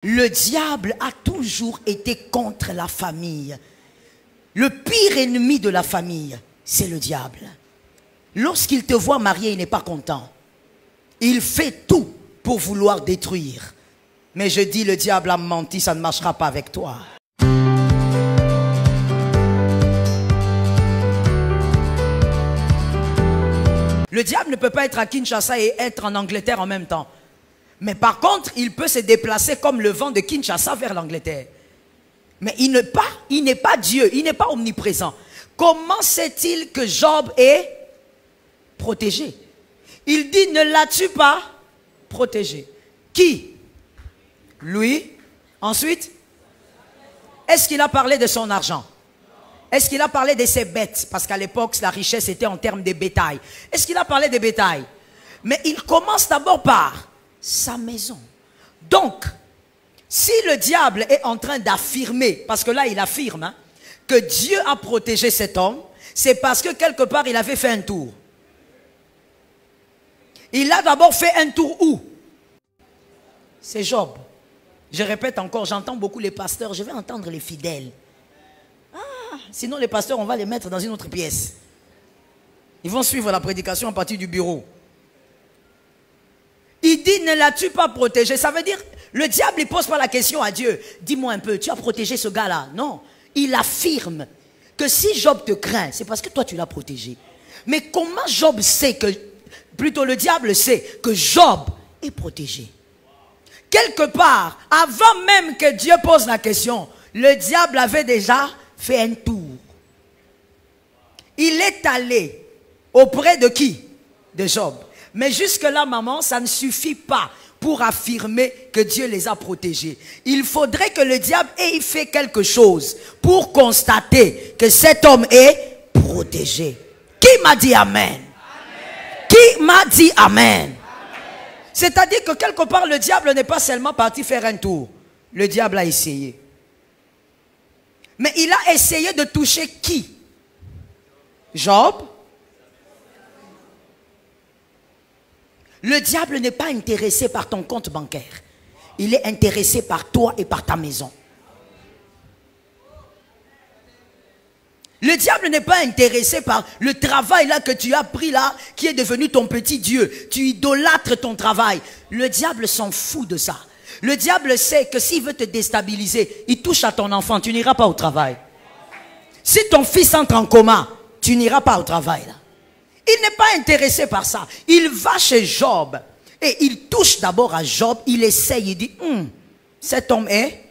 Le diable a toujours été contre la famille. Le pire ennemi de la famille, c'est le diable. Lorsqu'il te voit marié, il n'est pas content. Il fait tout pour vouloir détruire. Mais je dis, le diable a menti, ça ne marchera pas avec toi. Le diable ne peut pas être à Kinshasa et être en Angleterre en même temps. Mais par contre, il peut se déplacer comme le vent de Kinshasa vers l'Angleterre. Mais il n'est pas Dieu, il n'est pas omniprésent. Comment sait-il que Job est protégé? Il dit, ne l'as-tu pas protégé? Qui? Lui. Ensuite, est-ce qu'il a parlé de son argent? Est-ce qu'il a parlé de ses bêtes? Parce qu'à l'époque, la richesse était en termes de bétail. Est-ce qu'il a parlé des bétails? Mais il commence d'abord par sa maison. Donc, si le diable est en train d'affirmer, parce que là il affirme, hein, que Dieu a protégé cet homme, c'est parce que quelque part il avait fait un tour. Il a d'abord fait un tour où? C'est Job. Je répète encore, j'entends beaucoup les pasteurs, je vais entendre les fidèles. Ah, sinon les pasteurs, on va les mettre dans une autre pièce. Ils vont suivre la prédication à partir du bureau. Il dit, ne l'as-tu pas protégé? Ça veut dire, le diable ne pose pas la question à Dieu. Dis-moi un peu, tu as protégé ce gars-là? Non. Il affirme que si Job te craint, c'est parce que toi tu l'as protégé. Mais comment Job sait que, plutôt le diable sait que Job est protégé? Quelque part, avant même que Dieu pose la question, le diable avait déjà fait un tour. Il est allé auprès de qui? De Job. Mais jusque-là, maman, ça ne suffit pas pour affirmer que Dieu les a protégés. Il faudrait que le diable ait fait quelque chose pour constater que cet homme est protégé. Qui m'a dit amen? Qui m'a dit amen? C'est-à-dire que quelque part, le diable n'est pas seulement parti faire un tour. Le diable a essayé. Mais il a essayé de toucher qui? Job? Le diable n'est pas intéressé par ton compte bancaire. Il est intéressé par toi et par ta maison. Le diable n'est pas intéressé par le travail là que tu as pris là, qui est devenu ton petit Dieu. Tu idolâtres ton travail. Le diable s'en fout de ça. Le diable sait que s'il veut te déstabiliser, il touche à ton enfant, tu n'iras pas au travail. Si ton fils entre en coma, tu n'iras pas au travail là. Il n'est pas intéressé par ça. Il va chez Job et il touche d'abord à Job. Il essaye, il dit, cet homme est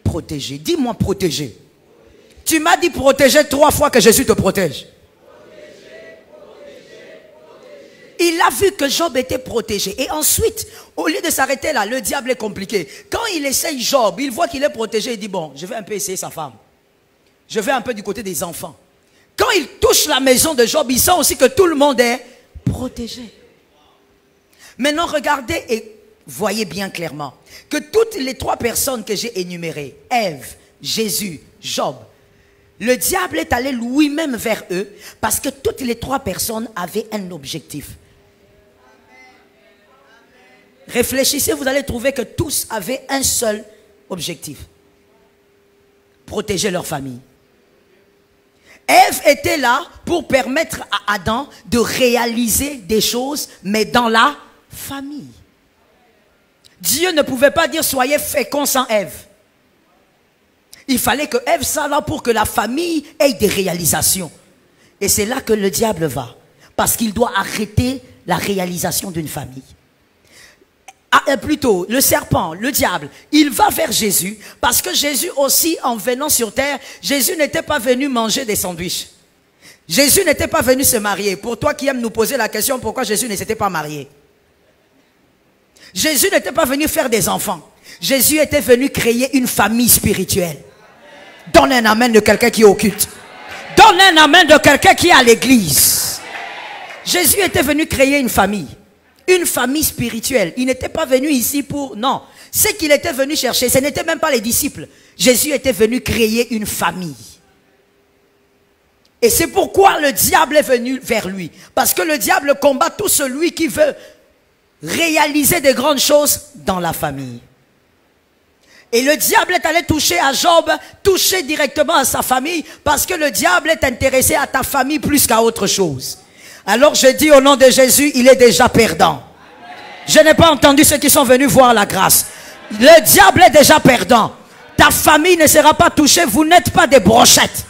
protégé. Dis-moi protégé. Tu m'as dit protégé 3 fois que Jésus te protège. Il a vu que Job était protégé. Et ensuite, au lieu de s'arrêter là, le diable est compliqué. Quand il essaye Job, il voit qu'il est protégé. Il dit, bon, je vais un peu essayer sa femme. Je vais un peu du côté des enfants. Quand il touche la maison de Job, il sent aussi que tout le monde est protégé. Maintenant, regardez et voyez bien clairement que toutes les 3 personnes que j'ai énumérées, Ève, Jésus, Job, le diable est allé lui-même vers eux parce que toutes les 3 personnes avaient un objectif. Réfléchissez, vous allez trouver que tous avaient un seul objectif. Protéger leur famille. Ève était là pour permettre à Adam de réaliser des choses, mais dans la famille. Dieu ne pouvait pas dire soyez féconds sans Ève. Il fallait que Ève soit là pour que la famille ait des réalisations. Et c'est là que le diable va. Parce qu'il doit arrêter la réalisation d'une famille. Plutôt, le serpent, le diable, il va vers Jésus parce que Jésus aussi, en venant sur terre, Jésus n'était pas venu manger des sandwichs. Jésus n'était pas venu se marier. Pour toi qui aimes nous poser la question, pourquoi Jésus ne s'était pas marié? Jésus n'était pas venu faire des enfants. Jésus était venu créer une famille spirituelle. Donne un amen de quelqu'un qui est au culte. Donne un amen de quelqu'un qui est à l'église. Jésus était venu créer une famille. Une famille spirituelle. Il n'était pas venu ici pour... Non. Ce qu'il était venu chercher, ce n'était même pas les disciples. Jésus était venu créer une famille. Et c'est pourquoi le diable est venu vers lui. Parce que le diable combat tout celui qui veut réaliser de grandes choses dans la famille. Et le diable est allé toucher à Job, toucher directement à sa famille, parce que le diable est intéressé à ta famille plus qu'à autre chose. Alors je dis au nom de Jésus, il est déjà perdant. Je n'ai pas entendu ceux qui sont venus voir la grâce. Le diable est déjà perdant. Ta famille ne sera pas touchée, vous n'êtes pas des brochettes.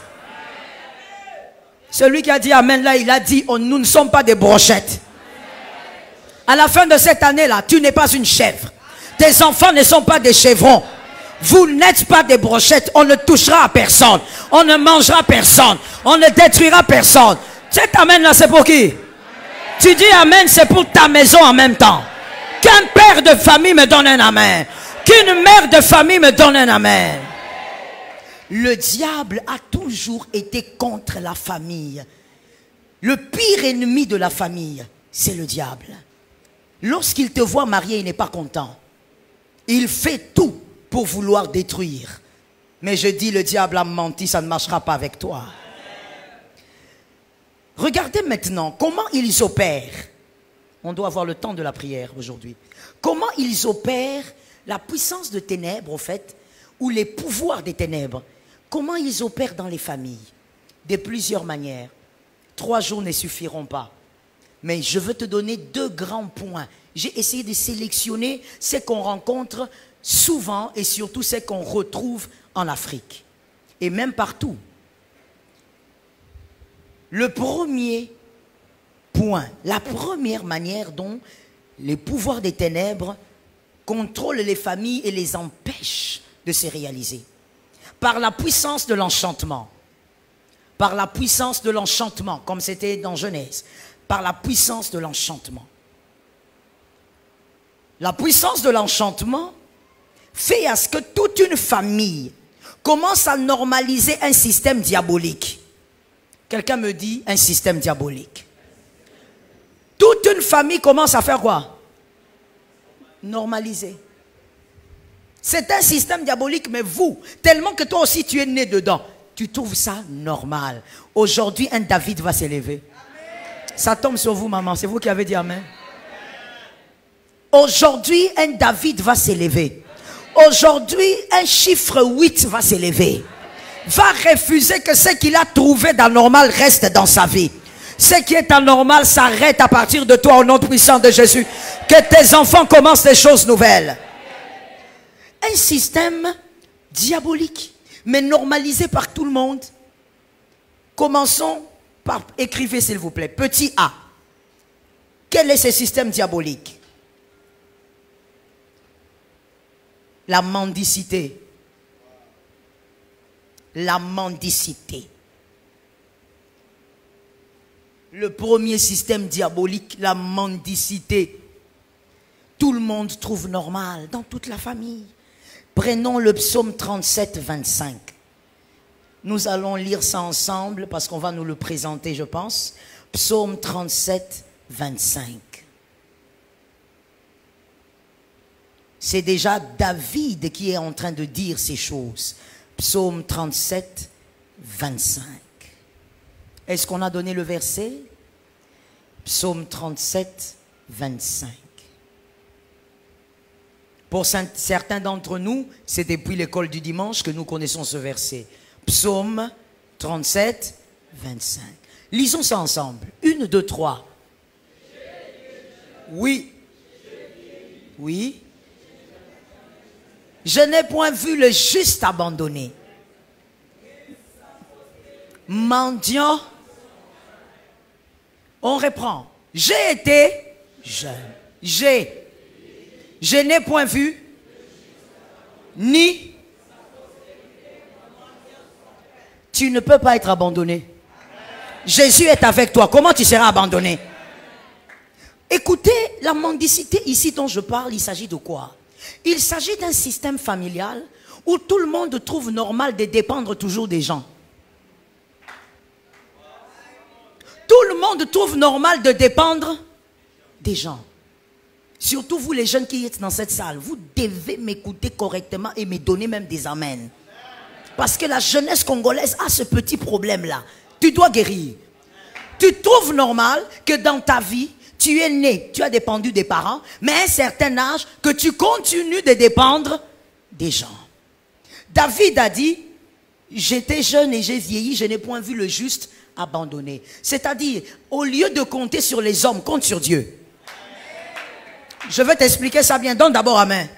Celui qui a dit amen là, il a dit, nous ne sommes pas des brochettes. À la fin de cette année-là, tu n'es pas une chèvre. Tes enfants ne sont pas des chevrons. Vous n'êtes pas des brochettes. On ne touchera à personne. On ne mangera personne. On ne détruira personne. Cet amen-là, c'est pour qui? Tu dis amen, c'est pour ta maison en même temps. Qu'un père de famille me donne un amen. Qu'une mère de famille me donne un amen. Le diable a toujours été contre la famille. Le pire ennemi de la famille, c'est le diable. Lorsqu'il te voit marié, il n'est pas content. Il fait tout pour vouloir détruire. Mais je dis, le diable a menti, ça ne marchera pas avec toi. Regardez maintenant comment ils opèrent. On doit avoir le temps de la prière aujourd'hui. Comment ils opèrent la puissance de ténèbres, au fait, ou les pouvoirs des ténèbres. Comment ils opèrent dans les familles? De plusieurs manières. 3 jours ne suffiront pas. Mais je veux te donner 2 grands points. J'ai essayé de sélectionner ce qu'on rencontre souvent et surtout ce qu'on retrouve en Afrique. Et même partout. Le premier point, la première manière dont les pouvoirs des ténèbres contrôlent les familles et les empêchent de se réaliser. Par la puissance de l'enchantement. Par la puissance de l'enchantement, comme c'était dans Genèse. Par la puissance de l'enchantement. La puissance de l'enchantement fait à ce que toute une famille commence à normaliser un système diabolique. Quelqu'un me dit un système diabolique. Toute une famille commence à faire quoi? Normaliser. C'est un système diabolique, mais vous, tellement que toi aussi tu es né dedans, tu trouves ça normal. Aujourd'hui, un David va s'élever. Ça tombe sur vous, maman. C'est vous qui avez dit amen. Aujourd'hui, un David va s'élever. Aujourd'hui, un chiffre 8 va s'élever. Va refuser que ce qu'il a trouvé d'anormal reste dans sa vie. Ce qui est anormal s'arrête à partir de toi au nom puissant de Jésus. Que tes enfants commencent des choses nouvelles. Un système diabolique, mais normalisé par tout le monde. Commençons par, écrivez s'il vous plaît, petit a. Quel est ce système diabolique? La mendicité. La mendicité. Le premier système diabolique, la mendicité. Tout le monde trouve normal dans toute la famille. Prenons le psaume 37, 25. Nous allons lire ça ensemble parce qu'on va nous le présenter, je pense. Psaume 37, 25. C'est déjà David qui est en train de dire ces choses. Psaume 37, 25. Est-ce qu'on a donné le verset? Psaume 37, 25. Pour certains d'entre nous, c'est depuis l'école du dimanche que nous connaissons ce verset. Psaume 37, 25. Lisons ça ensemble. 1, 2, 3. Oui. Oui. Je n'ai point vu le juste abandonné. Mendiant. On reprend. J'ai été jeune. Je n'ai point vu, ni. Tu ne peux pas être abandonné. Jésus est avec toi. Comment tu seras abandonné? Écoutez, la mendicité ici dont je parle, il s'agit de quoi? Il s'agit d'un système familial où tout le monde trouve normal de dépendre toujours des gens. Tout le monde trouve normal de dépendre des gens. Surtout vous les jeunes qui êtes dans cette salle, vous devez m'écouter correctement et me donner même des amens. Parce que la jeunesse congolaise a ce petit problème-là. Tu dois guérir. Tu trouves normal que dans ta vie, tu es né, tu as dépendu des parents, mais à un certain âge, que tu continues de dépendre des gens. David a dit, j'étais jeune et j'ai vieilli, je n'ai point vu le juste abandonné. C'est-à-dire, au lieu de compter sur les hommes, compte sur Dieu. Je vais t'expliquer ça bien. Donne d'abord amen.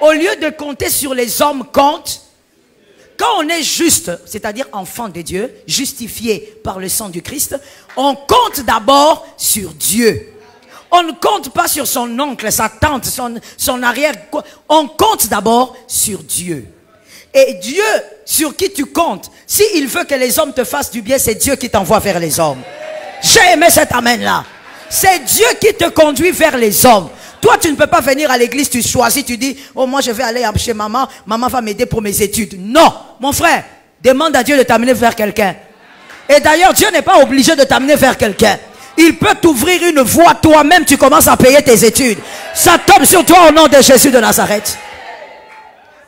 Au lieu de compter sur les hommes, compte. Quand on est juste, c'est-à-dire enfant de Dieu, justifié par le sang du Christ, on compte d'abord sur Dieu. On ne compte pas sur son oncle, sa tante, son arrière. On compte d'abord sur Dieu. Et Dieu, sur qui tu comptes, s'il veut que les hommes te fassent du bien, c'est Dieu qui t'envoie vers les hommes. J'ai aimé cet amen-là. C'est Dieu qui te conduit vers les hommes. Toi, tu ne peux pas venir à l'église, tu choisis, tu dis, oh, moi, je vais aller chez maman, maman va m'aider pour mes études. Non, mon frère, demande à Dieu de t'amener vers quelqu'un. Et d'ailleurs, Dieu n'est pas obligé de t'amener vers quelqu'un. Il peut t'ouvrir une voie, toi-même, tu commences à payer tes études. Ça tombe sur toi au nom de Jésus de Nazareth.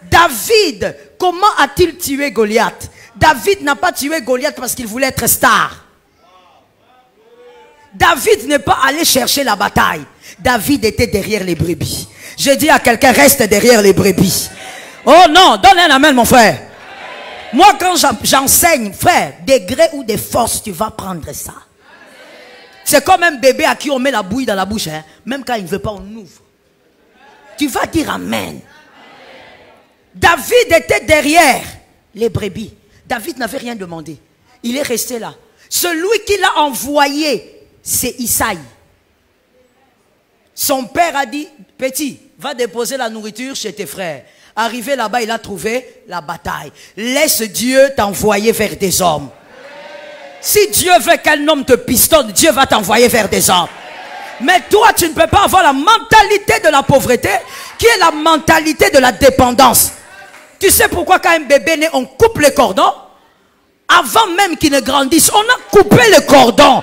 David, comment a-t-il tué Goliath? David n'a pas tué Goliath parce qu'il voulait être star. David n'est pas allé chercher la bataille. David était derrière les brebis. Je dis à quelqu'un, reste derrière les brebis. Oh non, donne un amen mon frère. Moi quand j'enseigne, frère, des grés ou des forces, tu vas prendre ça. C'est comme un bébé à qui on met la bouille dans la bouche. Hein? Même quand il ne veut pas, on ouvre. Tu vas dire amen. David était derrière les brebis. David n'avait rien demandé. Il est resté là. Celui qui l'a envoyé, c'est Isaïe. Son père a dit, petit, va déposer la nourriture chez tes frères. Arrivé là-bas, il a trouvé la bataille. Laisse Dieu t'envoyer vers des hommes. Si Dieu veut qu'un homme te pistonne, Dieu va t'envoyer vers des hommes. Mais toi, tu ne peux pas avoir la mentalité de la pauvreté, qui est la mentalité de la dépendance. Tu sais pourquoi quand un bébé naît, on coupe les cordons? Avant même qu'il ne grandisse, on a coupé le cordon.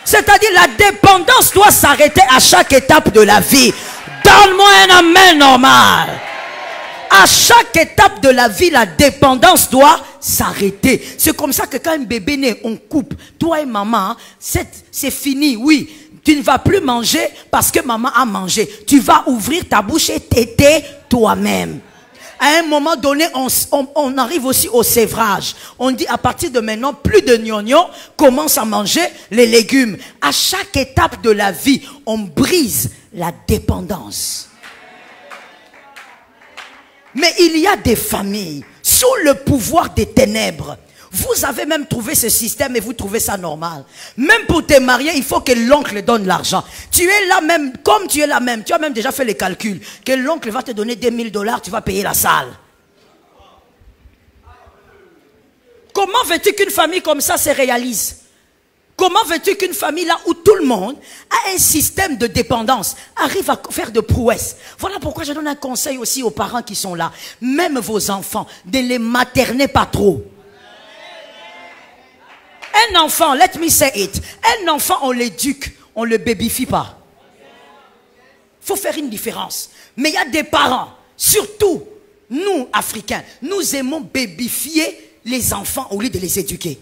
C'est-à-dire la dépendance doit s'arrêter à chaque étape de la vie. Donne-moi un amen normal. À chaque étape de la vie, la dépendance doit s'arrêter. C'est comme ça que quand un bébé naît, on coupe. Toi et maman, c'est fini, oui. Tu ne vas plus manger parce que maman a mangé. Tu vas ouvrir ta bouche et téter toi-même. À un moment donné, on arrive aussi au sévrage. On dit à partir de maintenant, plus de gnognon, commence à manger les légumes. À chaque étape de la vie, on brise la dépendance. Mais il y a des familles sous le pouvoir des ténèbres. Vous avez même trouvé ce système et vous trouvez ça normal. Même pour te marier, il faut que l'oncle donne l'argent. Tu es là même, comme tu es là même, tu as même déjà fait les calculs, que l'oncle va te donner 2000 $, tu vas payer la salle. Comment veux-tu qu'une famille comme ça se réalise? Comment veux-tu qu'une famille là où tout le monde a un système de dépendance arrive à faire de prouesses? Voilà pourquoi je donne un conseil aussi aux parents qui sont là. Même vos enfants, ne les maternez pas trop. Un enfant, let me say it, un enfant on l'éduque, on ne le babyfie pas. Il faut faire une différence. Mais il y a des parents, surtout nous Africains, nous aimons babyfier les enfants au lieu de les éduquer.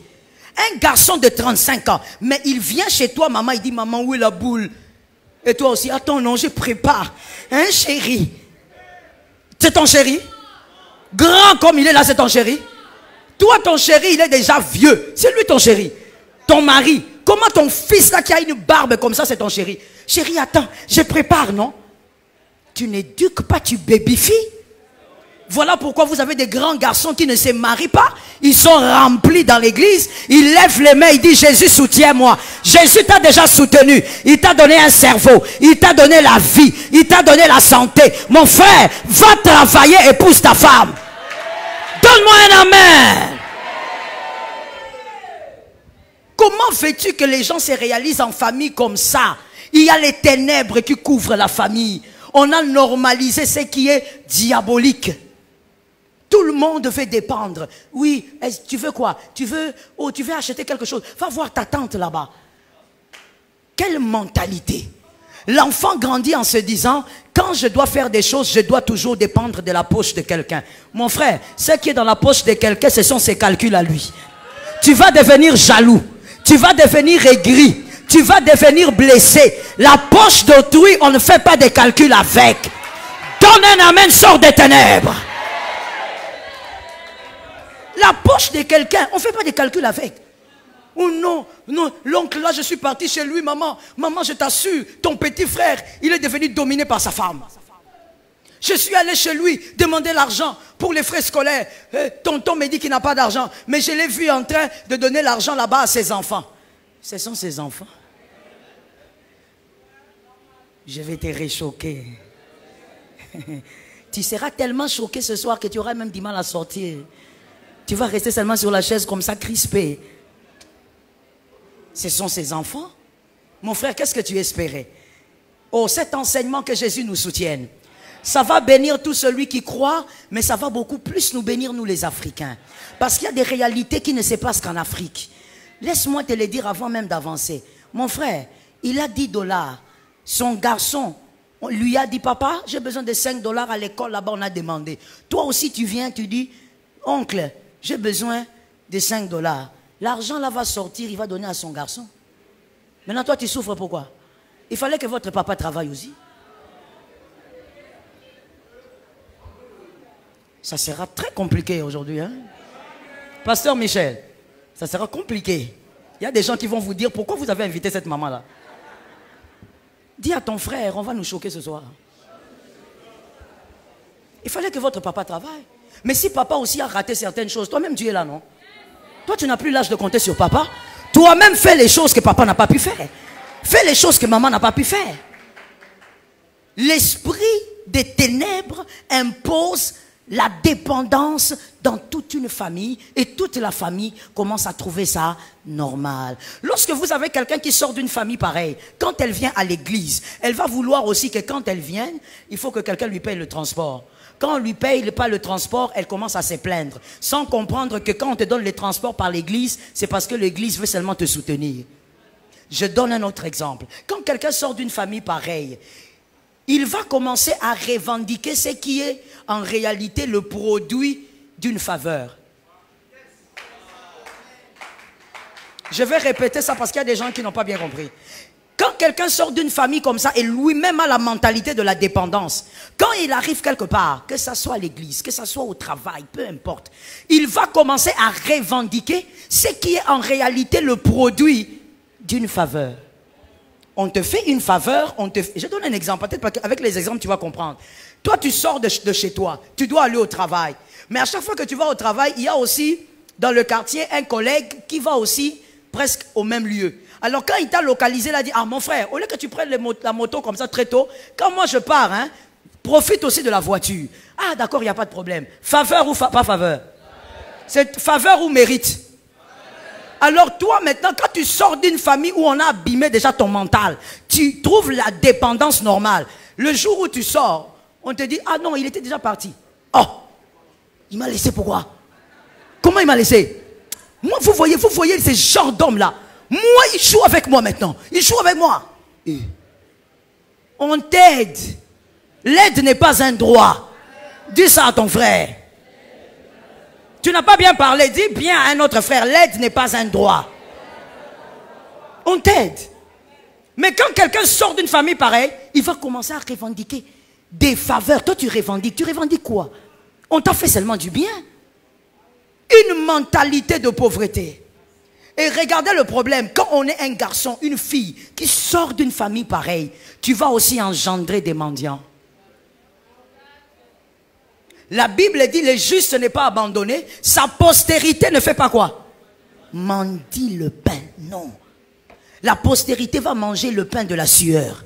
Un garçon de 35 ans, mais il vient chez toi, maman, il dit, maman, où est la boule? Et toi aussi, attends, non, je prépare. Hein, chéri? C'est ton chéri? Grand comme il est là, c'est ton chéri? Toi, ton chéri, il est déjà vieux. C'est lui ton chéri. Ton mari. Comment ton fils là qui a une barbe comme ça, c'est ton chéri? Chéri, attends, je prépare, non? Tu n'éduques pas, tu babyfies. Voilà pourquoi vous avez des grands garçons qui ne se marient pas. Ils sont remplis dans l'église. Ils lèvent les mains, ils disent, Jésus, soutiens-moi. Jésus t'a déjà soutenu. Il t'a donné un cerveau. Il t'a donné la vie. Il t'a donné la santé. Mon frère, va travailler, épouse ta femme. Donne-moi un amen. Comment veux-tu que les gens se réalisent en famille comme ça? Il y a les ténèbres qui couvrent la famille. On a normalisé ce qui est diabolique. Tout le monde veut dépendre. Oui, tu veux quoi? Tu veux acheter quelque chose? Va voir ta tante là-bas. Quelle mentalité! L'enfant grandit en se disant, quand je dois faire des choses, je dois toujours dépendre de la poche de quelqu'un. Mon frère, ce qui est dans la poche de quelqu'un, ce sont ses calculs à lui. Tu vas devenir jaloux. Tu vas devenir aigri. Tu vas devenir blessé. La poche d'autrui, on ne fait pas des calculs avec. Donne un amen, sors des ténèbres. poche de quelqu'un. On ne fait pas des calculs avec. Oh non, non, l'oncle là, je suis parti chez lui, maman. Maman, je t'assure, ton petit frère, il est devenu dominé par sa femme. Je suis allé chez lui demander l'argent pour les frais scolaires. Tonton me dit qu'il n'a pas d'argent. Mais je l'ai vu en train de donner l'argent là-bas à ses enfants. Ce sont ses enfants. Je vais te réchoquer. Tu seras tellement choqué ce soir que tu auras même du mal à sortir. Tu vas rester seulement sur la chaise comme ça, crispé. Ce sont ses enfants. Mon frère, qu'est-ce que tu espérais? Oh, cet enseignement que Jésus nous soutienne. Ça va bénir tout celui qui croit, mais ça va beaucoup plus nous bénir, nous les Africains. Parce qu'il y a des réalités qui ne se passent qu'en Afrique. Laisse-moi te le dire avant même d'avancer. Mon frère, il a 10 $. Son garçon, on lui a dit, papa, j'ai besoin de 5 $ à l'école, là-bas on a demandé. Toi aussi tu viens, tu dis, oncle, j'ai besoin de 5 $. L'argent là va sortir, il va donner à son garçon. Maintenant toi tu souffres pourquoi? Il fallait que votre papa travaille aussi. Ça sera très compliqué aujourd'hui, hein? Pasteur Michel, ça sera compliqué. Il y a des gens qui vont vous dire, pourquoi vous avez invité cette maman-là? Dis à ton frère, on va nous choquer ce soir. Il fallait que votre papa travaille. Mais si papa aussi a raté certaines choses, toi-même tu es là, non? Toi tu n'as plus l'âge de compter sur papa. Toi-même fais les choses que papa n'a pas pu faire. Fais les choses que maman n'a pas pu faire. L'esprit des ténèbres impose la dépendance dans toute une famille et toute la famille commence à trouver ça normal. Lorsque vous avez quelqu'un qui sort d'une famille pareille, quand elle vient à l'église, elle va vouloir aussi que quand elle vient, il faut que quelqu'un lui paye le transport. Quand on ne lui paye pas le transport, elle commence à se plaindre, sans comprendre que quand on te donne les transports par l'église, c'est parce que l'église veut seulement te soutenir. Je donne un autre exemple. Quand quelqu'un sort d'une famille pareille, il va commencer à revendiquer ce qui est en réalité le produit d'une faveur. Je vais répéter ça parce qu'il y a des gens qui n'ont pas bien compris. Quand quelqu'un sort d'une famille comme ça et lui-même a la mentalité de la dépendance, quand il arrive quelque part, que ce soit à l'église, que ce soit au travail, peu importe, il va commencer à revendiquer ce qui est en réalité le produit d'une faveur. On te fait une faveur, je donne un exemple, peut-être avec les exemples tu vas comprendre. Toi tu sors de chez toi, tu dois aller au travail. Mais à chaque fois que tu vas au travail, il y a aussi dans le quartier un collègue qui va aussi presque au même lieu. Alors quand il t'a localisé, il a dit, ah mon frère, au lieu que tu prennes la moto comme ça très tôt, quand moi je pars, hein, profite aussi de la voiture. Ah d'accord, il n'y a pas de problème. Faveur ou pas faveur? C'est faveur ou mérite? Alors toi maintenant, quand tu sors d'une famille où on a abîmé déjà ton mental, tu trouves la dépendance normale. Le jour où tu sors, on te dit, ah non, il était déjà parti. Oh, il m'a laissé pourquoi? Comment il m'a laissé? Moi, vous voyez ces genres d'hommes-là. Moi, il joue avec moi maintenant. Il joue avec moi. Et on t'aide. L'aide n'est pas un droit. Dis ça à ton frère. Tu n'as pas bien parlé, dis bien à un autre frère, l'aide n'est pas un droit. On t'aide. Mais quand quelqu'un sort d'une famille pareille, il va commencer à revendiquer des faveurs. Toi tu revendiques quoi? On t'a fait seulement du bien. Une mentalité de pauvreté. Et regardez le problème, quand on est un garçon, une fille qui sort d'une famille pareille, tu vas aussi engendrer des mendiants. La Bible dit, le juste n'est pas abandonné, sa postérité ne fait pas quoi? Mendie le pain, non. La postérité va manger le pain de la sueur.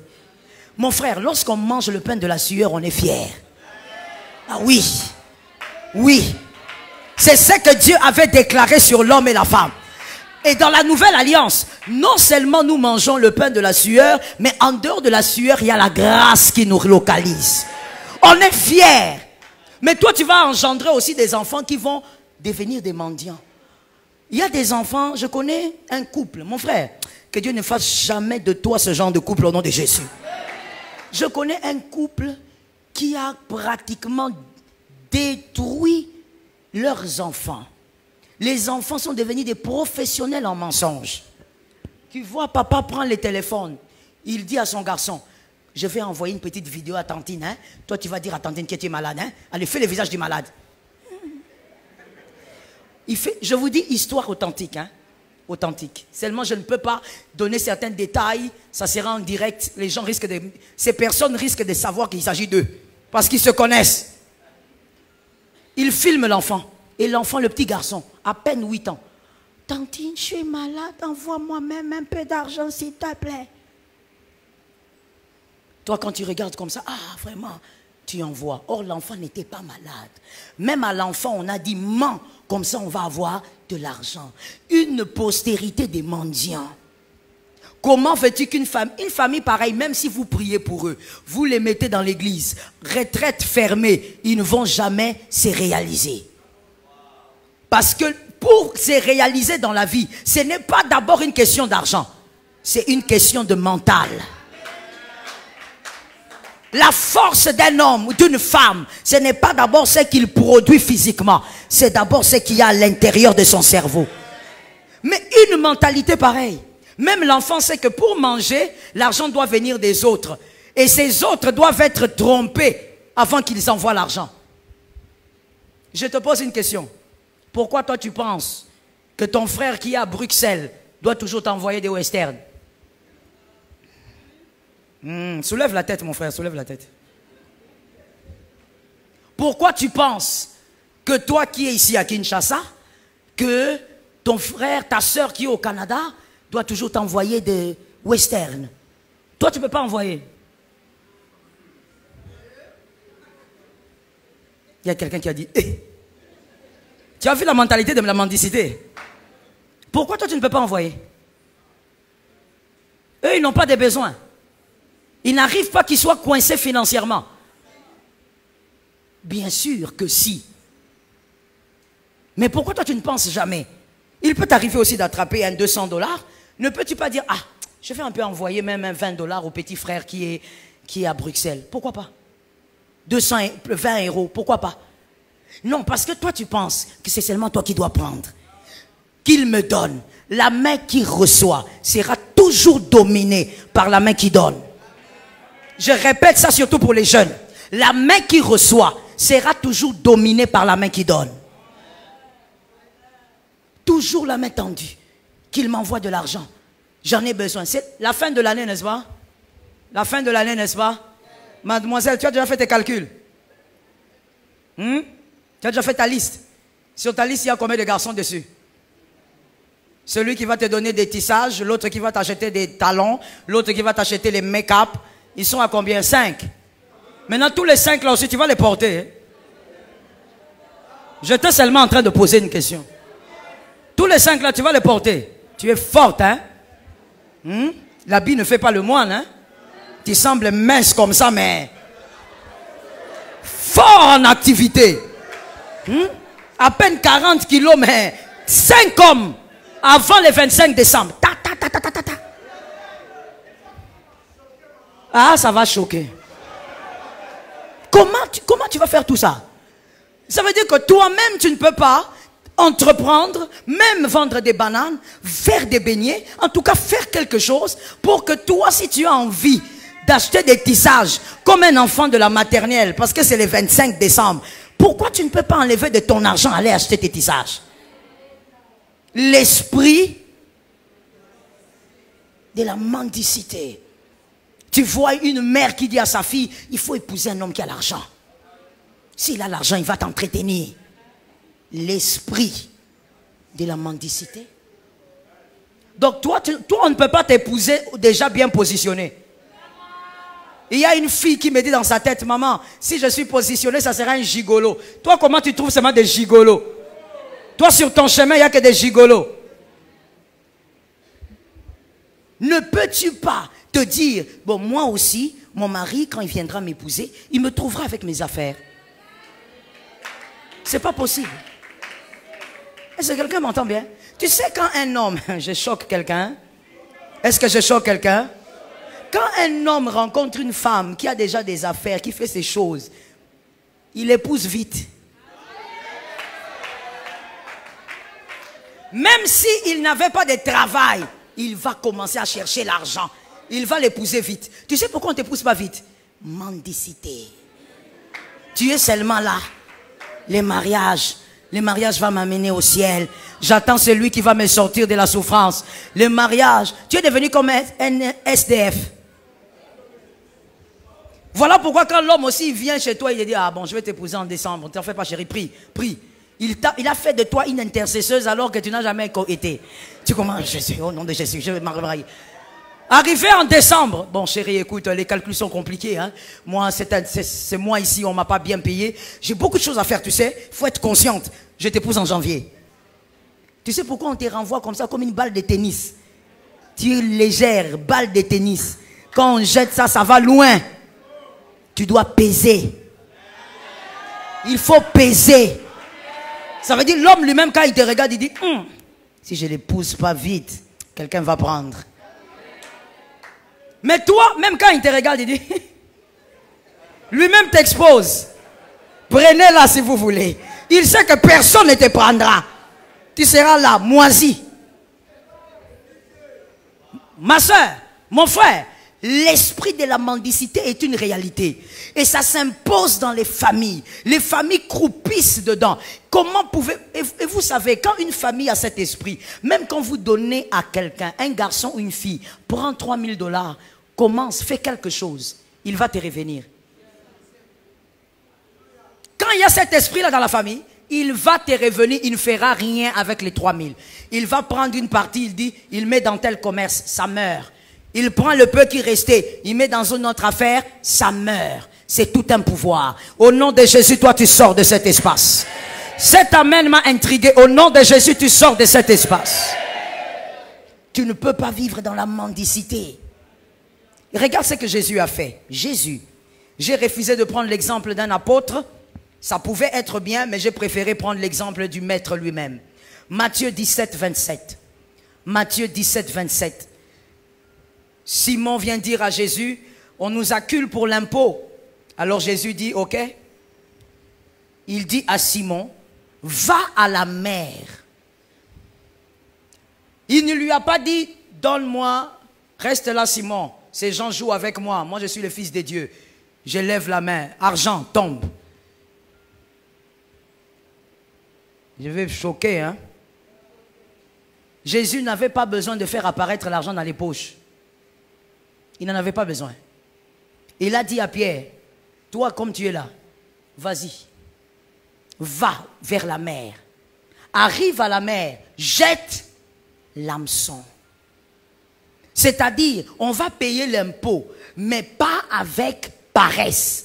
Mon frère, lorsqu'on mange le pain de la sueur, on est fier. Ah oui, oui. C'est ce que Dieu avait déclaré sur l'homme et la femme. Et dans la nouvelle alliance, non seulement nous mangeons le pain de la sueur, mais en dehors de la sueur, il y a la grâce qui nous localise. On est fiers. Mais toi, tu vas engendrer aussi des enfants qui vont devenir des mendiants. Il y a des enfants, je connais un couple, mon frère, que Dieu ne fasse jamais de toi ce genre de couple au nom de Jésus. Je connais un couple qui a pratiquement détruit leurs enfants. Les enfants sont devenus des professionnels en mensonges. Tu vois, papa prend le téléphone, il dit à son garçon, je vais envoyer une petite vidéo à Tantine. Hein? Toi, tu vas dire à Tantine que tu es malade. Hein? Allez, fais le visage du malade. Je vous dis histoire authentique, hein? Authentique. Seulement, je ne peux pas donner certains détails. Ça sera en direct. Les gens risquent de... Ces personnes risquent de savoir qu'il s'agit d'eux. Parce qu'ils se connaissent. Il filme l'enfant. Et l'enfant, le petit garçon, à peine 8 ans. Tantine, je suis malade. Envoie-moi même un peu d'argent, s'il te plaît. Toi, quand tu regardes comme ça, ah, vraiment, tu envoies. Or, l'enfant n'était pas malade. Même à l'enfant, on a dit, mens. Comme ça, on va avoir de l'argent. Une postérité des mendiants. Comment veux-tu qu'une famille pareille, même si vous priez pour eux, vous les mettez dans l'église, retraite fermée, ils ne vont jamais se réaliser. Parce que pour se réaliser dans la vie, ce n'est pas d'abord une question d'argent. C'est une question de mental. La force d'un homme ou d'une femme, ce n'est pas d'abord ce qu'il produit physiquement. C'est d'abord ce qu'il y a à l'intérieur de son cerveau. Mais une mentalité pareille. Même l'enfant sait que pour manger, l'argent doit venir des autres. Et ces autres doivent être trompés avant qu'ils envoient l'argent. Je te pose une question. Pourquoi toi tu penses que ton frère qui est à Bruxelles doit toujours t'envoyer des westerns? Soulève la tête, mon frère, soulève la tête. Pourquoi tu penses que toi qui es ici à Kinshasa, que ton frère, ta soeur qui est au Canada, doit toujours t'envoyer des westerns? Toi, tu ne peux pas envoyer. Il y a quelqu'un qui a dit, hey, tu as vu la mentalité de la mendicité? Pourquoi toi, tu ne peux pas envoyer? Eux, ils n'ont pas de besoins. Ils n'arrivent pas qu'ils soient coincés financièrement. Bien sûr que si. Mais pourquoi toi tu ne penses jamais? Il peut t'arriver aussi d'attraper un $200. Ne peux-tu pas dire, ah, je vais un peu envoyer même un $20 au petit frère qui est à Bruxelles? Pourquoi pas? 220 €, pourquoi pas? Non, parce que toi tu penses que c'est seulement toi qui dois prendre. Qu'il me donne. La main qui reçoit sera toujours dominée par la main qui donne. Je répète ça surtout pour les jeunes. La main qui reçoit sera toujours dominée par la main qui donne. Toujours la main tendue. Qu'il m'envoie de l'argent. J'en ai besoin. C'est la fin de l'année, n'est-ce pas? La fin de l'année, n'est-ce pas? Mademoiselle, tu as déjà fait tes calculs? Tu as déjà fait ta liste? Sur ta liste, il y a combien de garçons dessus? Celui qui va te donner des tissages, l'autre qui va t'acheter des talons, l'autre qui va t'acheter les make-up. Ils sont à combien? 5. Maintenant, tous les 5 là aussi, tu vas les porter. Hein? J'étais seulement en train de poser une question. Tous les 5 là, tu vas les porter. Tu es forte, hein? L'habit ne fait pas le moine, hein? Tu sembles mince comme ça, mais fort en activité. À peine 40 kilos, mais 5 hommes avant le 25 décembre. Ta, ta, ta, ta, ta, ta, ta. Ah, ça va choquer. Comment tu vas faire tout ça? Ça veut dire que toi-même, tu ne peux pas entreprendre, même vendre des bananes, faire des beignets, en tout cas faire quelque chose pour que toi, si tu as envie d'acheter des tissages comme un enfant de la maternelle, parce que c'est le 25 décembre, pourquoi tu ne peux pas enlever de ton argent aller acheter tes tissages? L'esprit de la mendicité. Tu vois une mère qui dit à sa fille, il faut épouser un homme qui a l'argent. S'il a l'argent, il va t'entretenir. L'esprit de la mendicité. Donc toi, on ne peut pas t'épouser déjà bien positionné. Il y a une fille qui me dit dans sa tête, maman, si je suis positionné, ça sera un gigolo. Toi, comment tu trouves seulement des gigolos? Toi, sur ton chemin, il n'y a que des gigolos. Ne peux-tu pas te dire, bon, moi aussi, mon mari, quand il viendra m'épouser, il me trouvera avec mes affaires. C'est pas possible. Est-ce que quelqu'un m'entend bien? Tu sais, quand un homme, je choque quelqu'un, est-ce que je choque quelqu'un? Quand un homme rencontre une femme qui a déjà des affaires, qui fait ses choses, il épouse vite. Même s'il n'avait pas de travail, il va commencer à chercher l'argent. Il va l'épouser vite. Tu sais pourquoi on ne t'épouse pas vite? Mendicité. Tu es seulement là. Les mariages, Le mariage va m'amener au ciel. J'attends celui qui va me sortir de la souffrance. Le mariage, tu es devenu comme un SDF. Voilà pourquoi quand l'homme aussi vient chez toi, il dit, ah bon, je vais t'épouser en décembre. Ne t'en fais pas chérie, prie, prie. Il a fait de toi une intercesseuse alors que tu n'as jamais été. Tu commences, Jésus, au nom de Jésus, je vais me marier. Arrivé en décembre, bon chérie, écoute, les calculs sont compliqués. Hein. Moi, c'est moi ici, on m'a pas bien payé. J'ai beaucoup de choses à faire, tu sais. Il faut être consciente. Je t'épouse en janvier. Tu sais pourquoi on te renvoie comme ça, comme une balle de tennis? Tu es légère, balle de tennis. Quand on jette ça, ça va loin. Tu dois peser. Il faut peser. Ça veut dire l'homme lui-même, quand il te regarde, il dit, si je ne l'épouse pas vite, quelqu'un va prendre. Mais toi, même quand il te regarde, il dit, lui-même t'expose. Prenez-la si vous voulez. Il sait que personne ne te prendra. Tu seras là, moisi. Ma soeur, mon frère, l'esprit de la mendicité est une réalité. Et ça s'impose dans les familles. Les familles croupissent dedans. Comment pouvez... Et vous savez, quand une famille a cet esprit, même quand vous donnez à quelqu'un, un garçon ou une fille, prends 3000 $, commence, fais quelque chose, il va te revenir. Quand il y a cet esprit-là dans la famille, il va te revenir, il ne fera rien avec les 3000. Il va prendre une partie, il dit, il met dans tel commerce, ça meurt. Il prend le peu qui restait, il met dans une autre affaire, ça meurt. C'est tout un pouvoir. Au nom de Jésus, toi tu sors de cet espace. Cet amen m'a intrigué. Au nom de Jésus, tu sors de cet espace. Tu ne peux pas vivre dans la mendicité. Regarde ce que Jésus a fait. Jésus, j'ai refusé de prendre l'exemple d'un apôtre. Ça pouvait être bien, mais j'ai préféré prendre l'exemple du maître lui-même. Matthieu 17, 27. Matthieu 17, 27. Simon vient dire à Jésus, on nous accule pour l'impôt. Alors Jésus dit, ok. Il dit à Simon, va à la mer. Il ne lui a pas dit, donne-moi, reste là Simon. Ces gens jouent avec moi, moi je suis le fils de Dieu. Je lève la main, argent tombe. Je vais choquer, hein. Jésus n'avait pas besoin de faire apparaître l'argent dans les poches. Il n'en avait pas besoin. Il a dit à Pierre, toi comme tu es là, vas-y, va vers la mer. Arrive à la mer, jette l'hameçon. C'est-à-dire, on va payer l'impôt, mais pas avec paresse.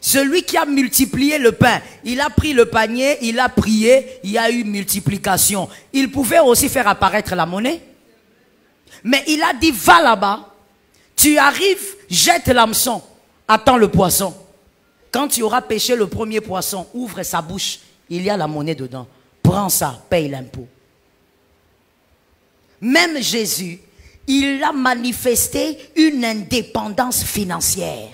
Celui qui a multiplié le pain, il a pris le panier, il a prié, il y a eu multiplication. Il pouvait aussi faire apparaître la monnaie. Mais il a dit, va là-bas, tu arrives, jette l'hameçon, attends le poisson. Quand tu auras pêché le premier poisson, ouvre sa bouche, il y a la monnaie dedans. Prends ça, paye l'impôt. Même Jésus, il a manifesté une indépendance financière.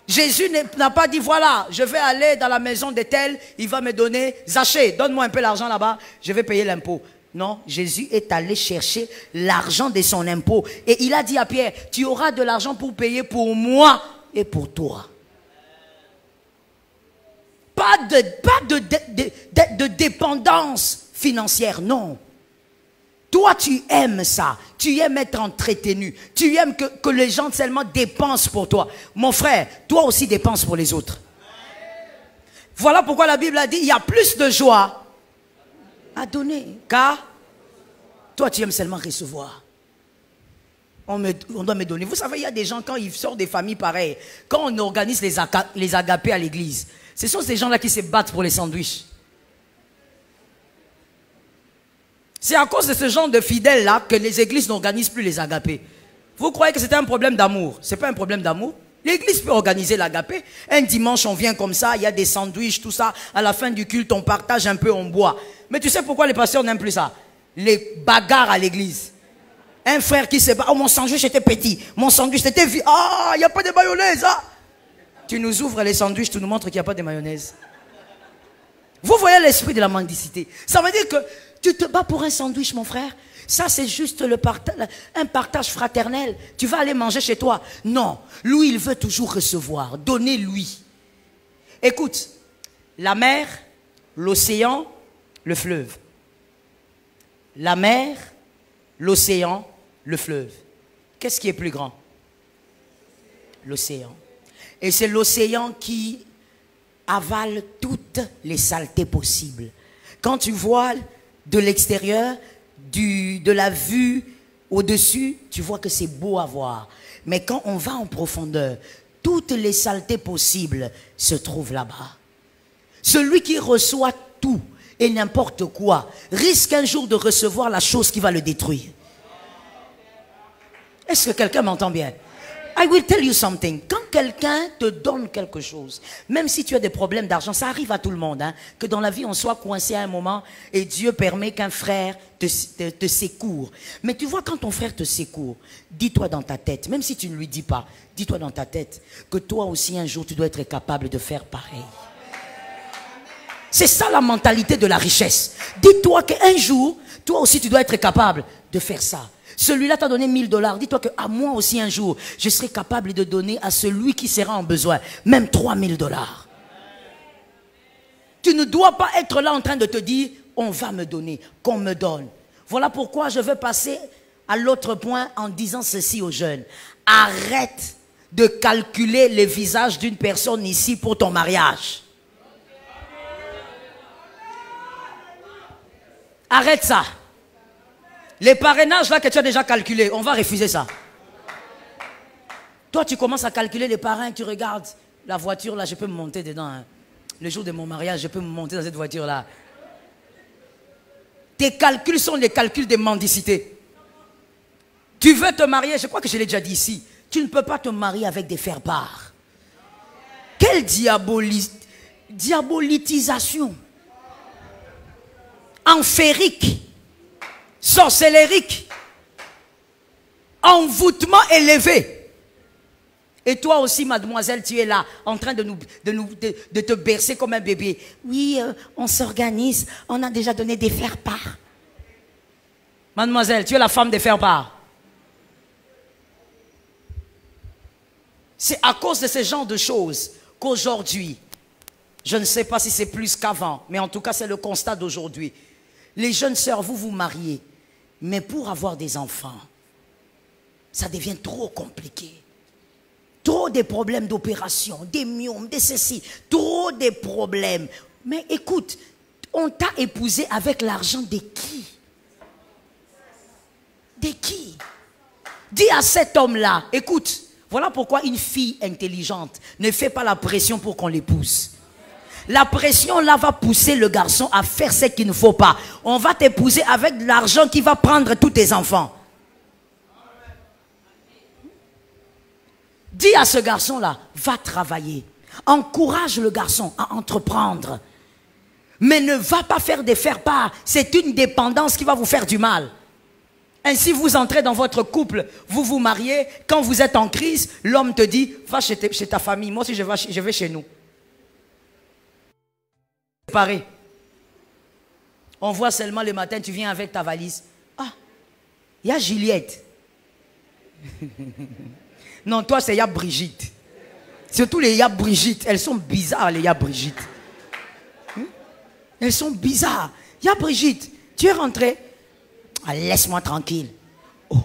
Jésus n'a pas dit, voilà, je vais aller dans la maison de tel, il va me donner, Zachée, donne-moi un peu l'argent là-bas, je vais payer l'impôt. Non, Jésus est allé chercher l'argent de son impôt. Et il a dit à Pierre, tu auras de l'argent pour payer pour moi et pour toi. Pas de dépendance financière, non. Toi, tu aimes ça. Tu aimes être entretenu. Tu aimes que les gens seulement dépensent pour toi. Mon frère, toi aussi dépense pour les autres. Voilà pourquoi la Bible a dit, il y a plus de joie à donner. Car toi, tu aimes seulement recevoir. On doit me donner. Vous savez, il y a des gens, quand ils sortent des familles pareilles, quand on organise les agapés à l'église, ce sont ces gens-là qui se battent pour les sandwichs. C'est à cause de ce genre de fidèles-là que les églises n'organisent plus les agapés. Vous croyez que c'était un problème d'amour? Ce n'est pas un problème d'amour. L'église peut organiser l'agapé. Un dimanche, on vient comme ça, il y a des sandwichs, tout ça. À la fin du culte, on partage un peu, on boit. Mais tu sais pourquoi les pasteurs n'aiment plus ça? Les bagarres à l'église. Un frère qui se bat, oh mon sandwich était petit, mon sandwich était vieux, ah, il n'y a pas de mayonnaise. Ah. Tu nous ouvres les sandwichs, tu nous montres qu'il n'y a pas de mayonnaise. Vous voyez l'esprit de la mendicité. Ça veut dire que tu te bats pour un sandwich, mon frère. Ça, c'est juste un partage fraternel. Tu vas aller manger chez toi. Non, lui, il veut toujours recevoir. Donnez-lui. Écoute, La mer, l'océan, le fleuve. La mer, l'océan, le fleuve. Qu'est-ce qui est plus grand? L'océan. Et c'est l'océan qui avale toutes les saletés possibles. Quand tu vois de l'extérieur, de la vue au-dessus, tu vois que c'est beau à voir. Mais quand on va en profondeur, toutes les saletés possibles se trouvent là-bas. Celui qui reçoit tout et n'importe quoi risque un jour de recevoir la chose qui va le détruire. Est-ce que quelqu'un m'entend bien? I will tell you something. Quand quelqu'un te donne quelque chose, même si tu as des problèmes d'argent, ça arrive à tout le monde, hein, que dans la vie on soit coincé à un moment et Dieu permet qu'un frère te secourt. Mais tu vois, quand ton frère te secourt, dis-toi dans ta tête, même si tu ne lui dis pas, dis-toi dans ta tête que toi aussi un jour tu dois être capable de faire pareil. C'est ça la mentalité de la richesse. Dis-toi qu'un jour, toi aussi tu dois être capable de faire ça. Celui-là t'a donné 1000 $. Dis-toi qu'à moi aussi un jour, je serai capable de donner à celui qui sera en besoin, même 3000 $. Tu ne dois pas être là en train de te dire, on va me donner, qu'on me donne. Voilà pourquoi je veux passer à l'autre point en disant ceci aux jeunes. Arrête de calculer le visage d'une personne ici pour ton mariage. Arrête ça. Les parrainages là que tu as déjà calculés, on va refuser ça. Toi, tu commences à calculer les parrains, tu regardes la voiture là, je peux me monter dedans. Hein. Le jour de mon mariage, je peux me monter dans cette voiture là. Tes calculs sont les calculs de mendicité. Tu veux te marier, je crois que je l'ai déjà dit ici, tu ne peux pas te marier avec des faire-part. Quelle diabolitisation. Enférique. Sorcellérique, envoûtement élevé. Et toi aussi, mademoiselle, tu es là, en train de te bercer comme un bébé. Oui, on s'organise, on a déjà donné des faire-part. Mademoiselle, tu es la femme des faire-part. C'est à cause de ce genre de choses qu'aujourd'hui, je ne sais pas si c'est plus qu'avant, mais en tout cas, c'est le constat d'aujourd'hui. Les jeunes sœurs, vous vous mariez. Mais pour avoir des enfants, ça devient trop compliqué. Trop de problèmes d'opération, des myomes, des ceci, trop de problèmes. Mais écoute, on t'a épousé avec l'argent de qui? De qui? Dis à cet homme-là, écoute, voilà pourquoi une fille intelligente ne fait pas la pression pour qu'on l'épouse. La pression là va pousser le garçon à faire ce qu'il ne faut pas. On va t'épouser avec de l'argent qui va prendre tous tes enfants. Dis à ce garçon là, va travailler. Encourage le garçon à entreprendre. Mais ne va pas faire des faire-part. C'est une dépendance qui va vous faire du mal. Ainsi vous entrez dans votre couple, vous vous mariez. Quand vous êtes en crise, l'homme te dit, va chez ta famille. Moi aussi je vais chez nous. Pareil. On voit seulement le matin, tu viens avec ta valise. Ah, il y a Juliette. Non, toi, c'est il y a Brigitte. Surtout les ya Brigitte. Elles sont bizarres, les ya Brigitte. Elles sont bizarres. Ya Brigitte, tu es rentrée. Ah, laisse-moi tranquille. Oh.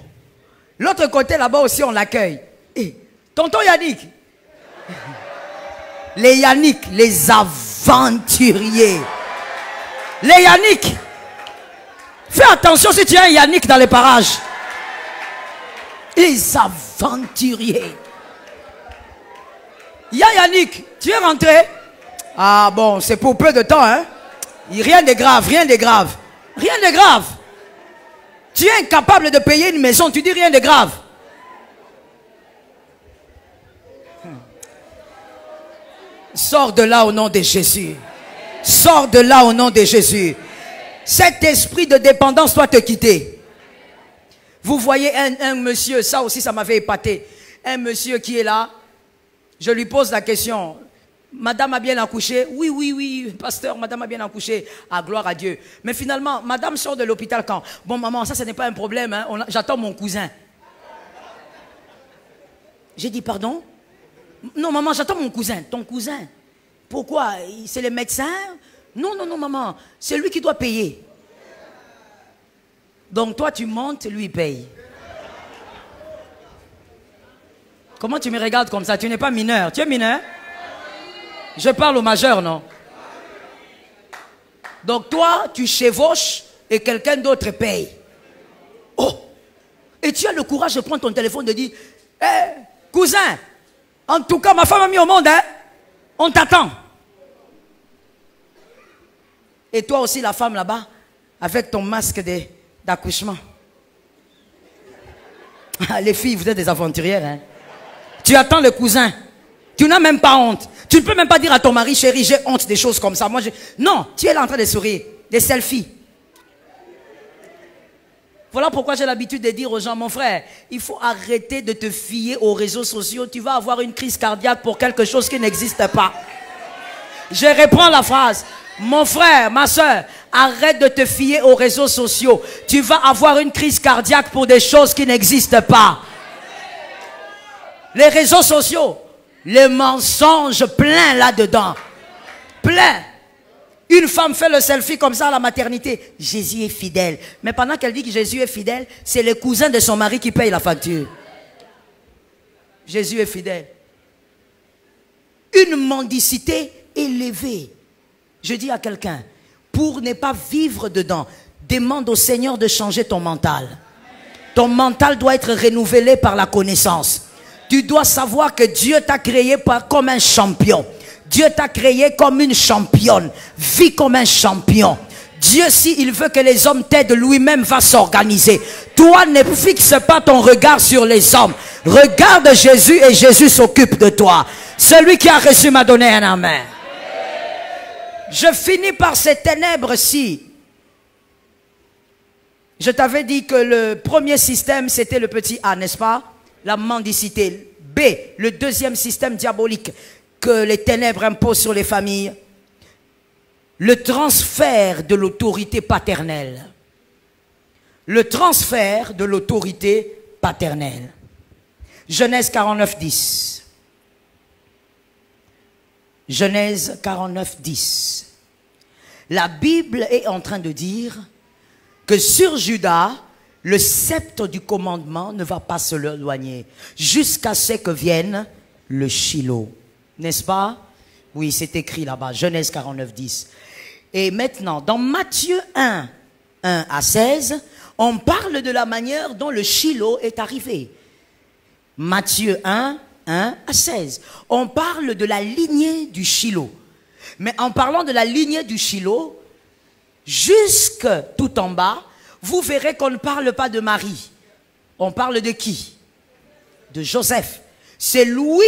L'autre côté, là-bas aussi, on l'accueille. Hey, tonton Yannick. Les Yannick, les aventuriers. Les Yannick. Fais attention si tu as un Yannick dans les parages. Les aventuriers. Il y a Yannick, tu es rentré. Ah bon, c'est pour peu de temps, hein. Rien de grave, rien de grave. Rien de grave. Tu es incapable de payer une maison, tu dis rien de grave. Sors de là au nom de Jésus. Sors de là au nom de Jésus. Cet esprit de dépendance doit te quitter. Vous voyez un monsieur, ça aussi ça m'avait épaté. Un monsieur qui est là, je lui pose la question. Madame a bien accouché? Oui, oui, oui, pasteur, madame a bien accouché. Ah, gloire à Dieu. Mais finalement, madame sort de l'hôpital quand? Bon, maman, ça, ce n'est pas un problème. Hein. J'attends mon cousin. J'ai dit, pardon? Non, maman, j'attends mon cousin. Ton cousin? Pourquoi? C'est les médecins? Non, non, non, maman. C'est lui qui doit payer. Donc toi, tu montes, lui, il paye. Comment tu me regardes comme ça? Tu n'es pas mineur. Tu es mineur? Je parle aux majeurs, non? Donc toi, tu chevauches et quelqu'un d'autre paye. Oh! Et tu as le courage de prendre ton téléphone et de dire, hé, cousin, en tout cas, ma femme a mis au monde, hein? On t'attend. Et toi aussi, la femme là-bas, avec ton masque d'accouchement. Les filles, vous êtes des aventurières, hein? Tu attends le cousin. Tu n'as même pas honte. Tu ne peux même pas dire à ton mari, chérie, j'ai honte des choses comme ça. Non, tu es là en train de sourire. Des selfies. Voilà pourquoi j'ai l'habitude de dire aux gens, mon frère, il faut arrêter de te fier aux réseaux sociaux. Tu vas avoir une crise cardiaque pour quelque chose qui n'existe pas. Je reprends la phrase. Mon frère, ma soeur, arrête de te fier aux réseaux sociaux. Tu vas avoir une crise cardiaque pour des choses qui n'existent pas. Les réseaux sociaux, les mensonges pleins là-dedans. Plein. Une femme fait le selfie comme ça à la maternité. Jésus est fidèle. Mais pendant qu'elle dit que Jésus est fidèle, c'est le cousin de son mari qui paye la facture. Jésus est fidèle. Une mendicité élevée. Je dis à quelqu'un, pour ne pas vivre dedans, demande au Seigneur de changer ton mental. Ton mental doit être renouvelé par la connaissance. Tu dois savoir que Dieu t'a créé comme un champion. Dieu t'a créé comme une championne. Vis comme un champion. Dieu, s'il veut que les hommes t'aident, lui-même va s'organiser. Toi, ne fixe pas ton regard sur les hommes. Regarde Jésus et Jésus s'occupe de toi. Celui qui a reçu m'a donné un amen. Je finis par ces ténèbres-ci. Je t'avais dit que le premier système, c'était le petit A, n'est-ce pas? La mendicité. B, le deuxième système diabolique que les ténèbres imposent sur les familles. Le transfert de l'autorité paternelle. Le transfert de l'autorité paternelle. Genèse 49, 10. Genèse 49, 10. La Bible est en train de dire que sur Judas, le sceptre du commandement ne va pas se l'éloigner jusqu'à ce que vienne le Shiloh. N'est-ce pas? Oui, c'est écrit là-bas, Genèse 49, 10. Et maintenant, dans Matthieu 1, 1 à 16, on parle de la manière dont le Shiloh est arrivé. Matthieu 1, 1 à 16. On parle de la lignée du Shiloh. Mais en parlant de la lignée du Shiloh, jusque tout en bas, vous verrez qu'on ne parle pas de Marie. On parle de qui? De Joseph. C'est lui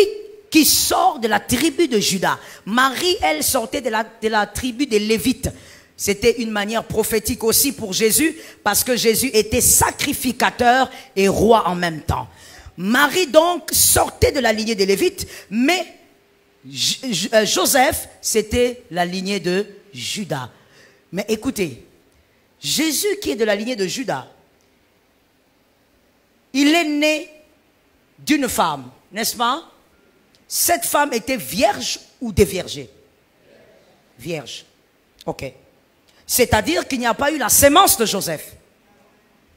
qui sort de la tribu de Juda. Marie, elle sortait de la tribu des Lévites. C'était une manière prophétique aussi pour Jésus, parce que Jésus était sacrificateur et roi en même temps. Marie donc sortait de la lignée des Lévites, mais Joseph, c'était la lignée de Juda. Mais écoutez, Jésus qui est de la lignée de Juda, il est né d'une femme, n'est-ce pas? Cette femme était vierge ou déviergée? Vierge. Ok. C'est-à-dire qu'il n'y a pas eu la sémence de Joseph.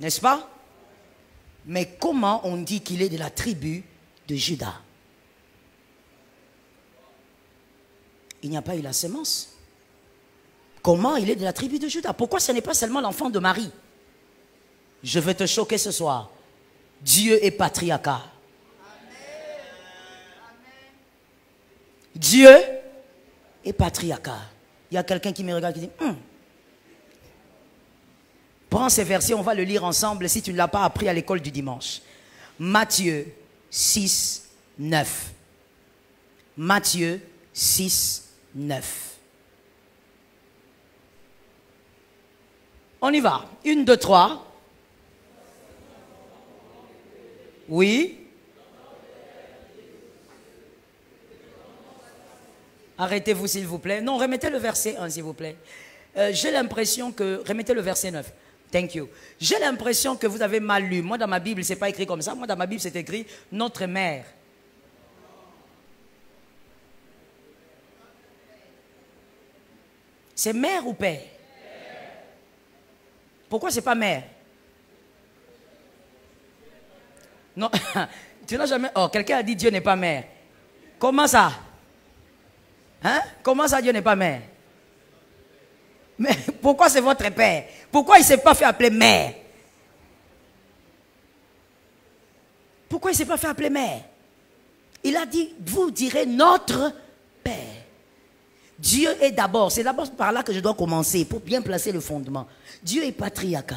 N'est-ce pas? Mais comment on dit qu'il est de la tribu de Juda? Il n'y a pas eu la sémence. Comment il est de la tribu de Juda? Pourquoi ce n'est pas seulement l'enfant de Marie? Je vais te choquer ce soir. Dieu est patriarcat. Dieu est patriarcat. Il y a quelqu'un qui me regarde et qui dit, prends ces versets, on va le lire ensemble si tu ne l'as pas appris à l'école du dimanche. Matthieu 6, 9. Matthieu 6, 9. On y va. 1, 2, 3. Oui. Arrêtez-vous s'il vous plaît. Non, remettez le verset 1 s'il vous plaît. J'ai l'impression que... Remettez le verset 9. Thank you. J'ai l'impression que vous avez mal lu. Moi dans ma Bible, ce n'est pas écrit comme ça. Moi dans ma Bible, c'est écrit notre mère. C'est mère ou père? Pourquoi c'est pas mère? Non, tu n'as jamais... Oh, quelqu'un a dit Dieu n'est pas mère. Comment ça? Hein? Comment ça Dieu n'est pas mère? Mais pourquoi c'est votre père? Pourquoi il ne s'est pas fait appeler mère? Pourquoi il ne s'est pas fait appeler mère? Il a dit, vous direz notre Père. Dieu est d'abord, c'est d'abord par là que je dois commencer, pour bien placer le fondement. Dieu est patriarcat.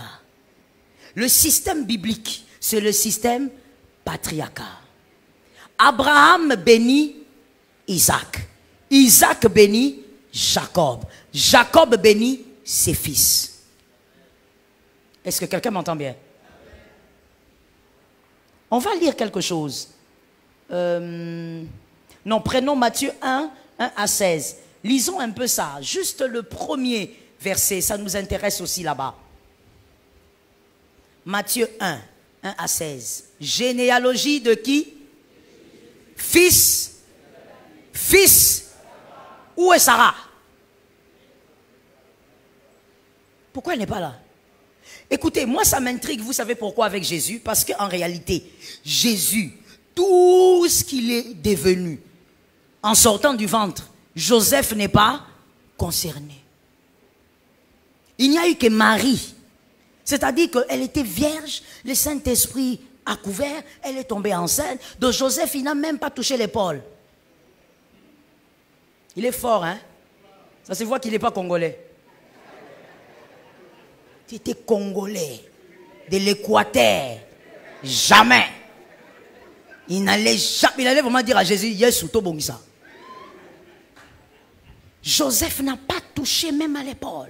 Le système biblique, c'est le système patriarcat. Abraham bénit Isaac. Isaac bénit Jacob. Jacob bénit ses fils. Est-ce que quelqu'un m'entend bien? On va lire quelque chose. Non, prenons Matthieu 1, 1 à 16. Lisons un peu ça. Juste le premier verset, ça nous intéresse aussi là-bas. Matthieu 1, 1 à 16. Généalogie de qui? Fils. Fils. Où est Sarah? Pourquoi elle n'est pas là? Écoutez, moi ça m'intrigue, vous savez pourquoi avec Jésus? Parce qu'en réalité, Jésus, tout ce qu'il est devenu, en sortant du ventre, Joseph n'est pas concerné. Il n'y a eu que Marie. C'est-à-dire qu'elle était vierge, le Saint-Esprit a couvert, elle est tombée enceinte. Donc Joseph, il n'a même pas touché l'épaule. Il est fort, hein? Ça se voit qu'il n'est pas congolais. Tu étais congolais, de l'Équateur. Jamais. Il allait vraiment dire à Jésus, Yesu, Tobongisa. Joseph n'a pas touché même à l'épaule.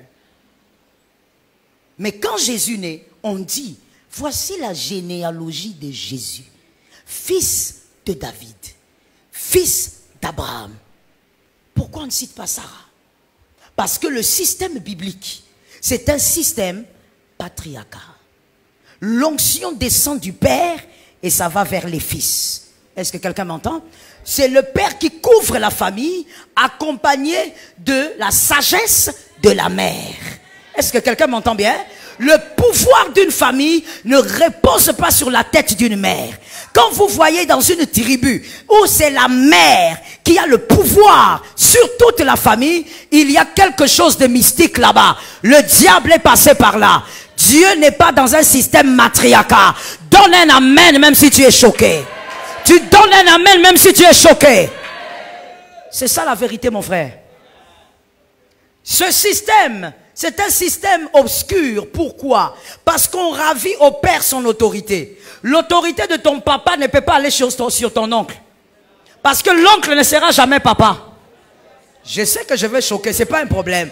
Mais quand Jésus naît, on dit, voici la généalogie de Jésus, fils de David, fils d'Abraham. Pourquoi on ne cite pas Sarah? Parce que le système biblique, c'est un système patriarcal. L'onction descend du Père et ça va vers les fils. Est-ce que quelqu'un m'entend? C'est le Père qui couvre la famille, accompagné de la sagesse de la mère. Est-ce que quelqu'un m'entend bien? Le pouvoir d'une famille ne repose pas sur la tête d'une mère. Quand vous voyez dans une tribu où c'est la mère qui a le pouvoir sur toute la famille, il y a quelque chose de mystique là-bas. Le diable est passé par là. Dieu n'est pas dans un système matriarcal. Donne un amen même si tu es choqué. Tu donnes un amen même si tu es choqué. C'est ça la vérité, mon frère. Ce système, c'est un système obscur. Pourquoi? Parce qu'on ravit au père son autorité. L'autorité de ton papa ne peut pas aller sur ton oncle. Parce que l'oncle ne sera jamais papa. Je sais que je vais choquer, ce n'est pas un problème.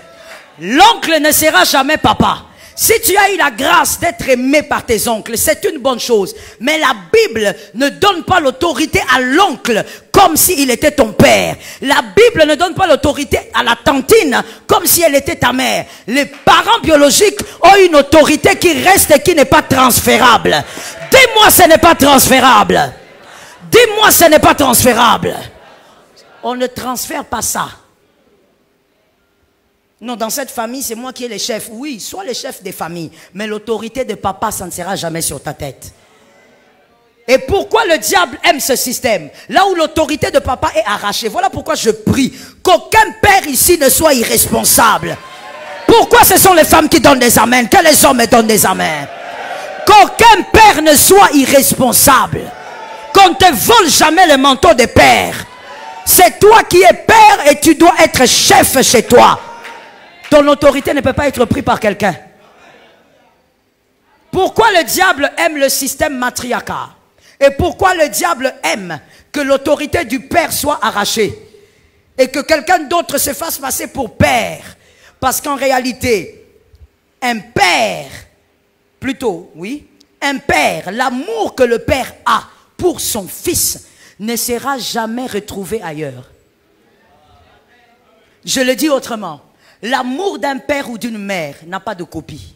L'oncle ne sera jamais papa. Si tu as eu la grâce d'être aimé par tes oncles, c'est une bonne chose. Mais la Bible ne donne pas l'autorité à l'oncle comme s'il était ton père. La Bible ne donne pas l'autorité à la tantine comme si elle était ta mère. Les parents biologiques ont une autorité qui reste et qui n'est pas transférable. Dis-moi, ce n'est pas transférable. Dis-moi, ce n'est pas transférable. On ne transfère pas ça. Non, dans cette famille, c'est moi qui ai le chef. Oui, sois le chef des familles. Mais l'autorité de papa, ça ne sera jamais sur ta tête. Et pourquoi le diable aime ce système? Là où l'autorité de papa est arrachée. Voilà pourquoi je prie qu'aucun père ici ne soit irresponsable. Pourquoi ce sont les femmes qui donnent des amens? Que les hommes donnent des amens? Qu'aucun père ne soit irresponsable. Qu'on ne te vole jamais le manteau de père. C'est toi qui es père et tu dois être chef chez toi. Ton autorité ne peut pas être prise par quelqu'un. Pourquoi le diable aime le système matriarcal? Et pourquoi le diable aime que l'autorité du père soit arrachée? Et que quelqu'un d'autre se fasse passer pour père? Parce qu'en réalité, un père, plutôt, oui, un père, l'amour que le père a pour son fils ne sera jamais retrouvé ailleurs. Je le dis autrement. L'amour d'un père ou d'une mère n'a pas de copie.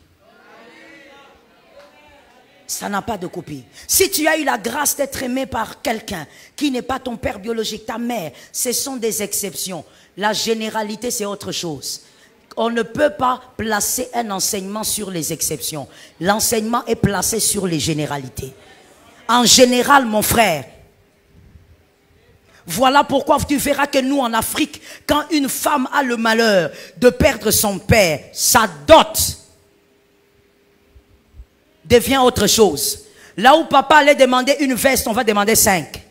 Ça n'a pas de copie. Si tu as eu la grâce d'être aimé par quelqu'un qui n'est pas ton père biologique, ta mère, ce sont des exceptions. La généralité, c'est autre chose. On ne peut pas placer un enseignement sur les exceptions. L'enseignement est placé sur les généralités. En général, mon frère, voilà pourquoi tu verras que nous, en Afrique, quand une femme a le malheur de perdre son père, sa dot devient autre chose. Là où papa allait demander une veste, on va demander 5.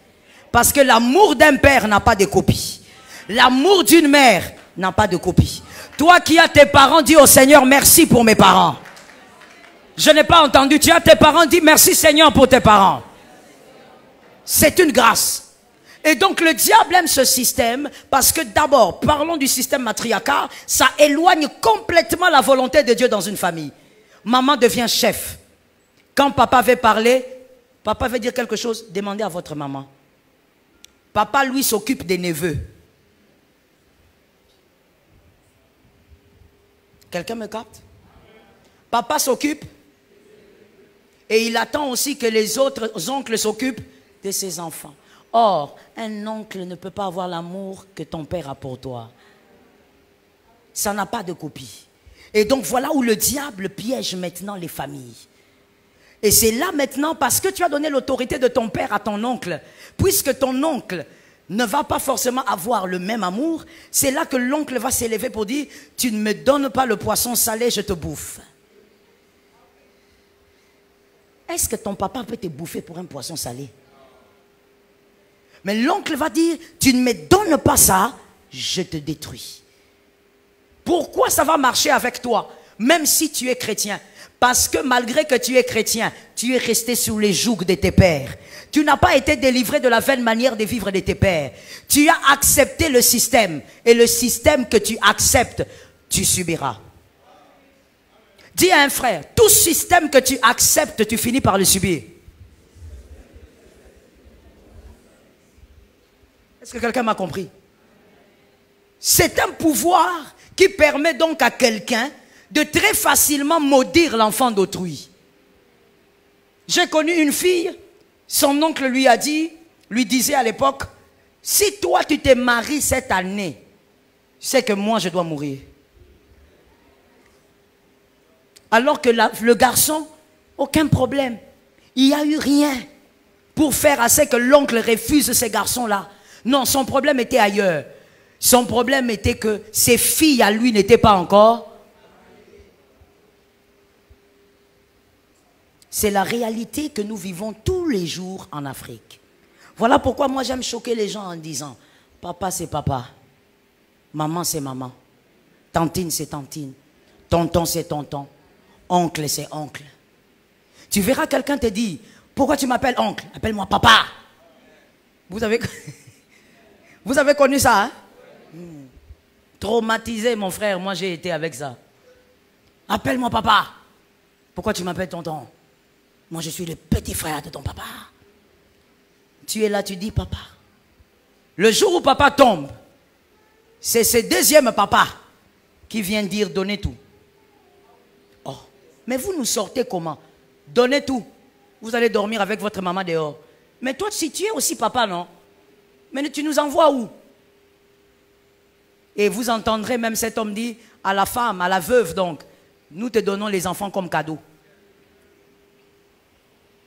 Parce que l'amour d'un père n'a pas de copie. L'amour d'une mère n'a pas de copie. Toi qui as tes parents, dis au Seigneur, merci pour mes parents. Je n'ai pas entendu. Tu as tes parents, dis merci Seigneur pour tes parents. C'est une grâce. Et donc le diable aime ce système parce que d'abord, parlons du système matriarcal, ça éloigne complètement la volonté de Dieu dans une famille. Maman devient chef. Quand papa veut parler, papa veut dire quelque chose, demandez à votre maman. Papa, lui, s'occupe des neveux. Quelqu'un me capte? Papa s'occupe et il attend aussi que les autres oncles s'occupent de ses enfants. Or, un oncle ne peut pas avoir l'amour que ton père a pour toi. Ça n'a pas de copie. Et donc voilà où le diable piège maintenant les familles. Et c'est là maintenant, parce que tu as donné l'autorité de ton père à ton oncle, puisque ton oncle ne va pas forcément avoir le même amour, c'est là que l'oncle va s'élever pour dire, tu ne me donnes pas le poisson salé, je te bouffe. Est-ce que ton papa peut te bouffer pour un poisson salé? Mais l'oncle va dire, tu ne me donnes pas ça, je te détruis. Pourquoi ça va marcher avec toi, même si tu es chrétien? Parce que malgré que tu es chrétien, tu es resté sous les jougs de tes pères. Tu n'as pas été délivré de la vaine manière de vivre de tes pères. Tu as accepté le système. Et le système que tu acceptes, tu subiras. Dis à un frère, tout système que tu acceptes, tu finis par le subir. Est-ce que quelqu'un m'a compris? C'est un pouvoir qui permet donc à quelqu'un de très facilement maudire l'enfant d'autrui. J'ai connu une fille, son oncle lui disait à l'époque, si toi tu te maries cette année, c'est que moi je dois mourir. Alors que le garçon, aucun problème. Il n'y a eu rien pour faire assez que l'oncle refuse ces garçons-là. Non, son problème était ailleurs. Son problème était que ses filles à lui n'étaient pas encore. C'est la réalité que nous vivons tous les jours en Afrique. Voilà pourquoi moi j'aime choquer les gens en disant, papa c'est papa, maman c'est maman, tantine c'est tantine, tonton c'est tonton, oncle c'est oncle. Tu verras quelqu'un te dire, pourquoi tu m'appelles oncle? Appelle-moi papa. Vous avez connu ça, hein? Traumatisé mon frère, moi j'ai été avec ça. Appelle-moi papa. Pourquoi tu m'appelles tonton? Moi, je suis le petit frère de ton papa. Tu es là, tu dis papa. Le jour où papa tombe, c'est ce deuxième papa qui vient dire donnez tout. Oh, mais vous nous sortez comment? Donnez tout. Vous allez dormir avec votre maman dehors. Mais toi, si tu es aussi papa, non? Mais tu nous envoies où? Et vous entendrez même cet homme dire à la femme, à la veuve donc, nous te donnons les enfants comme cadeau.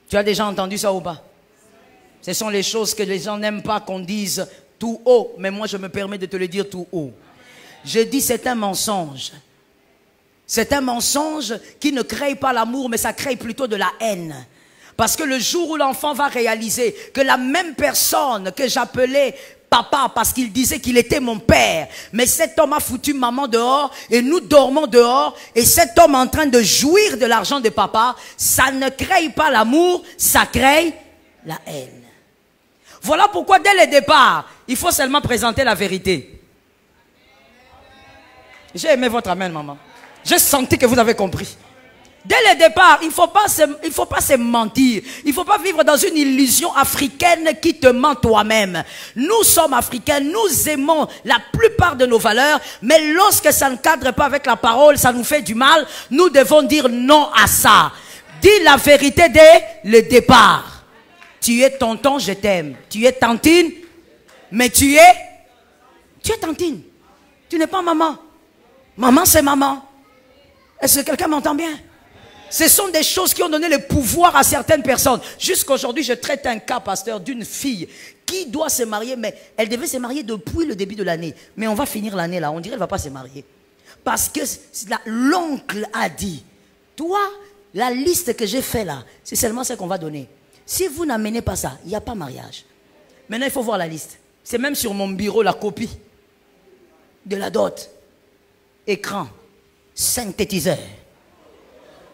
Tu as déjà entendu ça ou pas? Ce sont les choses que les gens n'aiment pas qu'on dise tout haut. Mais moi, je me permets de te le dire tout haut. Je dis c'est un mensonge. C'est un mensonge qui ne crée pas l'amour, mais ça crée plutôt de la haine. Parce que le jour où l'enfant va réaliser que la même personne que j'appelais papa parce qu'il disait qu'il était mon père, mais cet homme a foutu maman dehors et nous dormons dehors et cet homme est en train de jouir de l'argent de papa, ça ne crée pas l'amour, ça crée la haine. Voilà pourquoi dès le départ, il faut seulement présenter la vérité. J'ai aimé votre amen, maman. J'ai senti que vous avez compris. Dès le départ, il ne faut pas se mentir. Il ne faut pas vivre dans une illusion africaine qui te ment toi-même. Nous sommes africains, nous aimons la plupart de nos valeurs, mais lorsque ça ne cadre pas avec la parole, ça nous fait du mal, nous devons dire non à ça. Dis la vérité dès le départ. Tu es tonton, je t'aime. Tu es tantine, mais tu es tantine. Tu n'es pas maman. Maman, c'est maman. Est-ce que quelqu'un m'entend bien? Ce sont des choses qui ont donné le pouvoir à certaines personnes. Jusqu'aujourd'hui, je traite un cas, pasteur, d'une fille qui doit se marier, mais elle devait se marier depuis le début de l'année. Mais on va finir l'année là, on dirait qu'elle ne va pas se marier. Parce que l'oncle a dit, toi, la liste que j'ai faite là, c'est seulement ce qu'on va donner. Si vous n'amenez pas ça, il n'y a pas mariage. Maintenant, il faut voir la liste. C'est même sur mon bureau la copie de la dot. Écran, synthétiseur.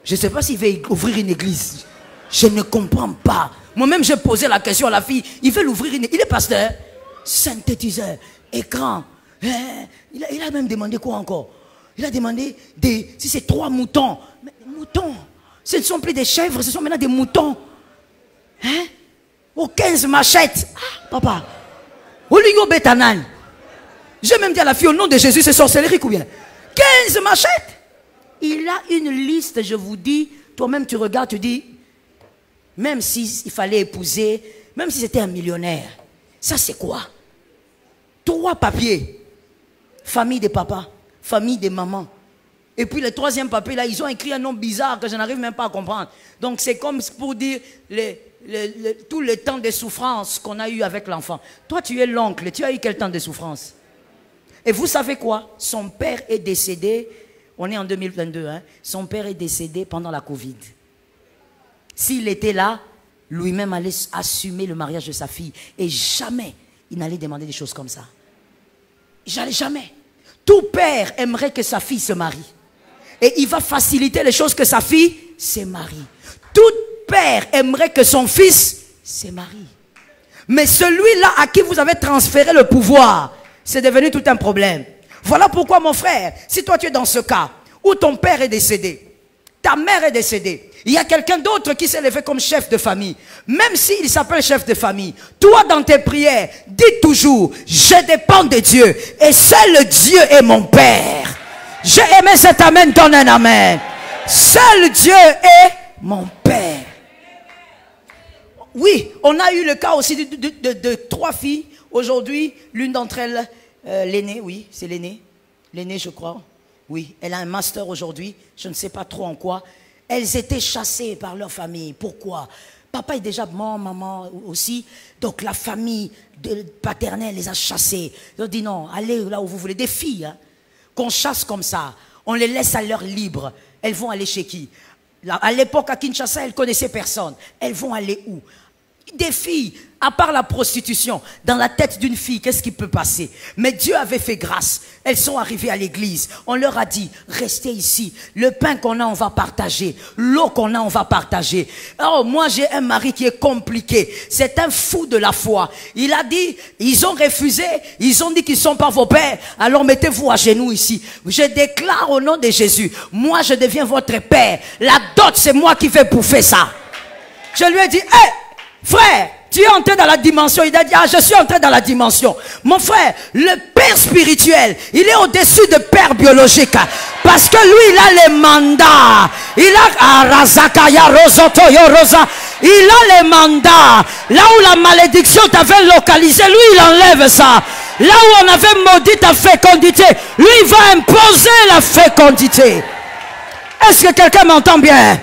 Je ne sais pas s'il veut ouvrir une église. Je ne comprends pas. Moi-même, j'ai posé la question à la fille. Il veut l'ouvrir une église. Il est pasteur. Synthétiseur, écran. Il a même demandé quoi encore? Il a demandé si c'est 3 moutons. Mais moutons, ce ne sont plus des chèvres, ce sont maintenant des moutons. Hein? Oh, 15 machettes. Ah, papa. Oligo bétanan. J'ai même dit à la fille, au nom de Jésus, c'est sorcellerie ou bien? 15 machettes. Il a une liste, je vous dis, toi-même tu regardes, tu dis, même s'il fallait épouser, même si c'était un millionnaire, ça c'est quoi? 3 papiers. Famille des papas, famille des mamans. Et puis le 3e papier, là, ils ont écrit un nom bizarre que je n'arrive même pas à comprendre. Donc c'est comme pour dire tout le temps de souffrance qu'on a eu avec l'enfant. Toi, tu es l'oncle, tu as eu quel temps de souffrance? Et vous savez quoi? Son père est décédé. On est en 2022, hein? Son père est décédé pendant la Covid. S'il était là, lui-même allait assumer le mariage de sa fille. Et jamais il n'allait demander des choses comme ça. Jamais. Tout père aimerait que sa fille se marie. Et il va faciliter les choses que sa fille se marie. Tout père aimerait que son fils se marie. Mais celui-là à qui vous avez transféré le pouvoir, c'est devenu tout un problème. Voilà pourquoi, mon frère, si toi tu es dans ce cas où ton père est décédé, ta mère est décédée, il y a quelqu'un d'autre qui s'est levé comme chef de famille, même s'il s'appelle chef de famille, toi dans tes prières, dis toujours, je dépends de Dieu et seul Dieu est mon père. J'ai aimé cet amen, donne un amen. Seul Dieu est mon père. Oui, on a eu le cas aussi de 3 filles. Aujourd'hui, l'une d'entre elles, l'aînée, oui, c'est l'aînée. L'aînée, je crois. Oui, elle a un master aujourd'hui. Je ne sais pas trop en quoi. Elles étaient chassées par leur famille. Pourquoi? Papa est déjà mort, maman aussi. Donc la famille paternelle les a chassées. Ils ont dit non, allez là où vous voulez. Des filles, hein, qu'on chasse comme ça. On les laisse à l'heure libre. Elles vont aller chez qui? À l'époque, à Kinshasa, elles ne connaissaient personne. Elles vont aller où? Des filles, à part la prostitution, dans la tête d'une fille, qu'est-ce qui peut passer? Mais Dieu avait fait grâce. Elles sont arrivées à l'église. On leur a dit, restez ici. Le pain qu'on a, on va partager. L'eau qu'on a, on va partager. Oh, moi, j'ai un mari qui est compliqué. C'est un fou de la foi. Il a dit, ils ont refusé. Ils ont dit qu'ils ne sont pas vos pères. Alors mettez-vous à genoux ici. Je déclare au nom de Jésus, moi, je deviens votre père. La dot, c'est moi qui vais bouffer ça. Je lui ai dit, hé! Frère, tu es entré dans la dimension. Il a dit, ah, je suis entré dans la dimension. Mon frère, le père spirituel, il est au-dessus de père biologique. Parce que lui, il a les mandats. Il a les mandats. Là où la malédiction t'avait localisé, lui, il enlève ça. Là où on avait maudit ta fécondité, lui, il va imposer la fécondité. Est-ce que quelqu'un m'entend bien?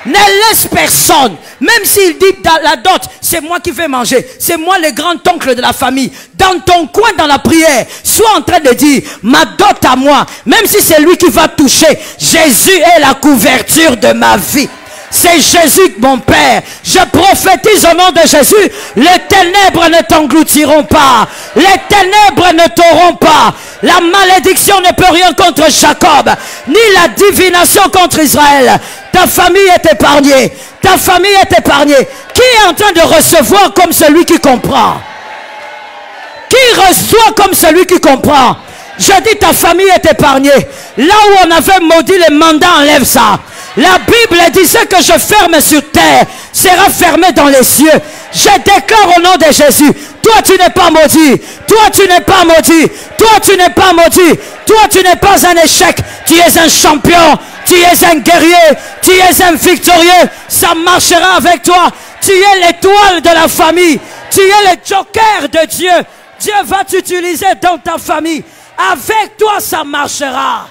Ne laisse personne, même s'il dit dans la dot, c'est moi qui vais manger, c'est moi le grand-oncle de la famille. Dans ton coin, dans la prière, sois en train de dire, ma dot à moi, même si c'est lui qui va toucher, Jésus est la couverture de ma vie. C'est Jésus, mon Père. Je prophétise au nom de Jésus. Les ténèbres ne t'engloutiront pas. Les ténèbres ne t'auront pas. La malédiction ne peut rien contre Jacob, ni la divination contre Israël. Ta famille est épargnée. Ta famille est épargnée. Qui est en train de recevoir comme celui qui comprend? Qui reçoit comme celui qui comprend? Je dis ta famille est épargnée. Là où on avait maudit les mandats, enlève ça. La Bible disait que je ferme sur terre sera fermé dans les cieux. Je déclare au nom de Jésus, toi tu n'es pas maudit, toi tu n'es pas maudit, toi tu n'es pas maudit, toi tu n'es pas un échec, tu es un champion, tu es un guerrier, tu es un victorieux, ça marchera avec toi, tu es l'étoile de la famille, tu es le joker de Dieu, Dieu va t'utiliser dans ta famille, avec toi ça marchera.